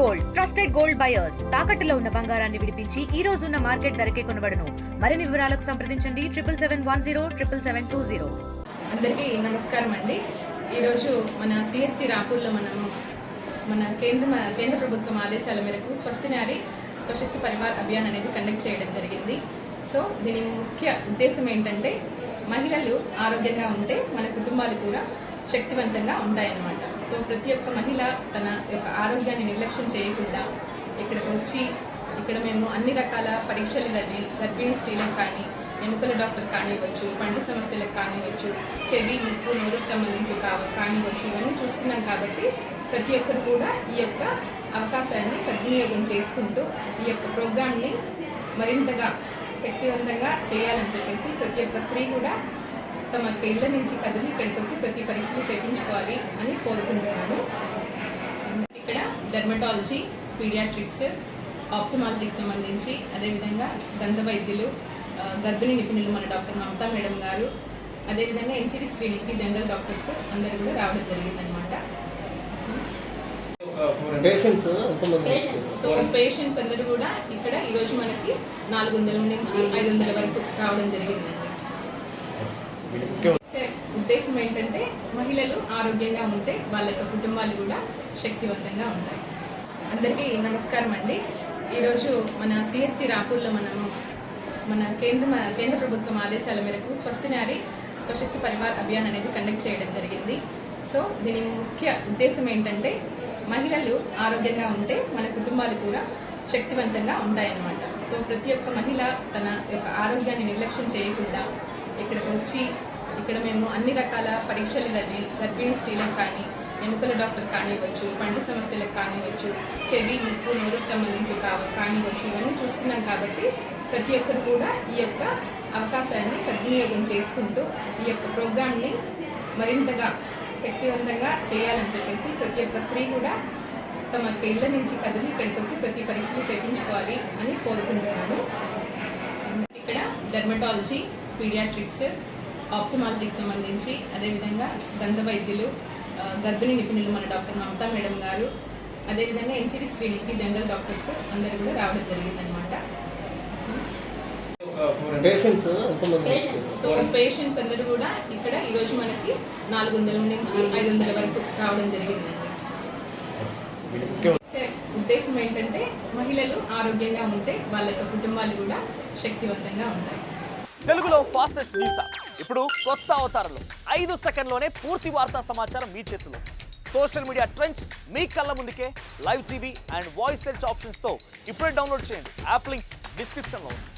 Gold trusted gold buyers తాకట్టులో ఉన్న బంగారాన్ని విడిపించి ఈ రోజు ఉన్న మార్కెట్ ధరకే కొనబడును. మరిన్ని వివరాలకు సంప్రదించండి 7771077720. అందరికీ నమస్కారం అండి. ఈరోజు మన సిహెచ్సి రాపూర్లో మన కేంద్ర ప్రభుత్వం ఆదేశాల మేరకు స్వస్తినారి స్వశక్తి పరివార్ అభియాన్ అనేది కండక్ట్ చేయడం జరిగింది. సో దీని ముఖ్య ఉద్దేశం ఏంటంటే మహిళలు ఆరోగ్యంగా ఉంటే మన కుటుంబాలు కూడా శక్తివంతంగా ఉంటాయన్నమాట. సో ప్రతి ఒక్క మహిళ తన యొక్క ఆరోగ్యాన్ని నిర్లక్ష్యం చేయకుండా ఇక్కడికి వచ్చి ఇక్కడ మేము అన్ని రకాల పరీక్షలు కానీ గర్భిణీ స్త్రీలకు కానీ ఎముకల డాక్టర్ కానివ్వచ్చు, పండు సమస్యలకు కానివ్వచ్చు, చెవి ముక్కు నోరుకు సంబంధించి కానివ్వచ్చు, ఇవన్నీ చూస్తున్నాం. కాబట్టి ప్రతి ఒక్కరు కూడా ఈ యొక్క అవకాశాన్ని సద్వినియోగం చేసుకుంటూ ఈ యొక్క ప్రోగ్రామ్ని మరింతగా శక్తివంతంగా చేయాలని చెప్పేసి ప్రతి ఒక్క స్త్రీ కూడా తమ యొక్క ఇళ్ళ నుంచి కదిలి ఇక్కడికి వచ్చి ప్రతి పరీక్షలు చేయించుకోవాలి అని కోరుకుంటున్నాను. ఇక్కడ డెర్మటాలజీ, పీడియాట్రిక్స్, ఆప్థమాలజీకి సంబంధించి, అదేవిధంగా దంత వైద్యులు, గర్భిణీ నిపుణులు మన డాక్టర్ మమతా మేడం గారు, అదేవిధంగా ఎన్సిడి స్క్రీనింగ్కి జనరల్ డాక్టర్స్ అందరూ కూడా రావడం జరిగిందనమాట. సో పేషెంట్స్ అందరూ కూడా ఇక్కడ ఈరోజు మనకి 400 నుంచి 500 వరకు రావడం జరిగిందండి. ఉద్దేశం ఏంటంటే మహిళలు ఆరోగ్యంగా ఉంటే వాళ్ళ యొక్క కుటుంబాలు కూడా శక్తివంతంగా ఉంటాయి. అందరికీ నమస్కారం అండి. ఈరోజు మన సిహెచ్సి రాపూర్లో మన కేంద్ర ప్రభుత్వం ఆదేశాల మేరకు స్వస్తినారి స్వశక్తి పరివార్ అభియాన్ అనేది కండక్ట్ చేయడం జరిగింది. సో దీని ముఖ్య ఉద్దేశం ఏంటంటే మహిళలు ఆరోగ్యంగా ఉంటే మన కుటుంబాలు కూడా శక్తివంతంగా ఉంటాయన్నమాట. సో ప్రతి ఒక్క మహిళ తన యొక్క ఆరోగ్యాన్ని నిర్లక్ష్యం చేయకుండా ఇక్కడికి వచ్చి ఇక్కడ మేము అన్ని రకాల పరీక్షలు కానీ గర్భిణీ స్త్రీలకు కానీ ఎముకల డాక్టర్ కానివ్వచ్చు, పండు సమస్యలకు కానివ్వచ్చు, చెవి ముక్కు నోరుకు సంబంధించి కానివ్వచ్చు, ఇవన్నీ చూస్తున్నాం. కాబట్టి ప్రతి ఒక్కరు కూడా ఈ యొక్క అవకాశాన్ని సద్వినియోగం చేసుకుంటూ ఈ యొక్క ప్రోగ్రామ్ని మరింతగా శక్తివంతంగా చేయాలని చెప్పేసి ప్రతి ఒక్క స్త్రీ కూడా తమ యొక్క ఇళ్ళ నుంచి కదిలి ఇక్కడికి వచ్చి ప్రతి పరీక్షలు చేయించుకోవాలి అని కోరుకుంటున్నాను. ఇక్కడ డెర్మటాలజీ, పీడియాట్రిక్స్, ఆప్థమాలజీకి సంబంధించి, అదేవిధంగా దంత వైద్యులు, గర్భిణీ నిపుణులు మన డాక్టర్ మమతా మేడం గారు, అదేవిధంగా ఎన్సిడి స్క్రీనింగ్కి జనరల్ డాక్టర్స్ అందరూ కూడా రావడం జరిగిందనమాట. సో పేషెంట్స్ అందరూ కూడా ఇక్కడ ఈరోజు మనకి 400 నుంచి 500 వరకు రావడం జరిగిందండి. ఉద్దేశం ఏంటంటే మహిళలు ఆరోగ్యంగా ఉంటే వాళ్ళ యొక్క కుటుంబాలు కూడా శక్తివంతంగా ఉంటాయి. తెలుగులో ఫాస్టెస్ట్ న్యూస్ యాప్ ఇప్పుడు కొత్త అవతారంలో 5 సెకండ్లోనే పూర్తి వార్తా సమాచారం మీ చేతిలో. సోషల్ మీడియా ట్రెండ్స్ మీ కళ్ళ ముందుకే live TV and voice search ఆప్షన్స్తో ఇప్పుడే డౌన్లోడ్ చేయండి. యాప్ లింక్ డిస్క్రిప్షన్లో ఉంది.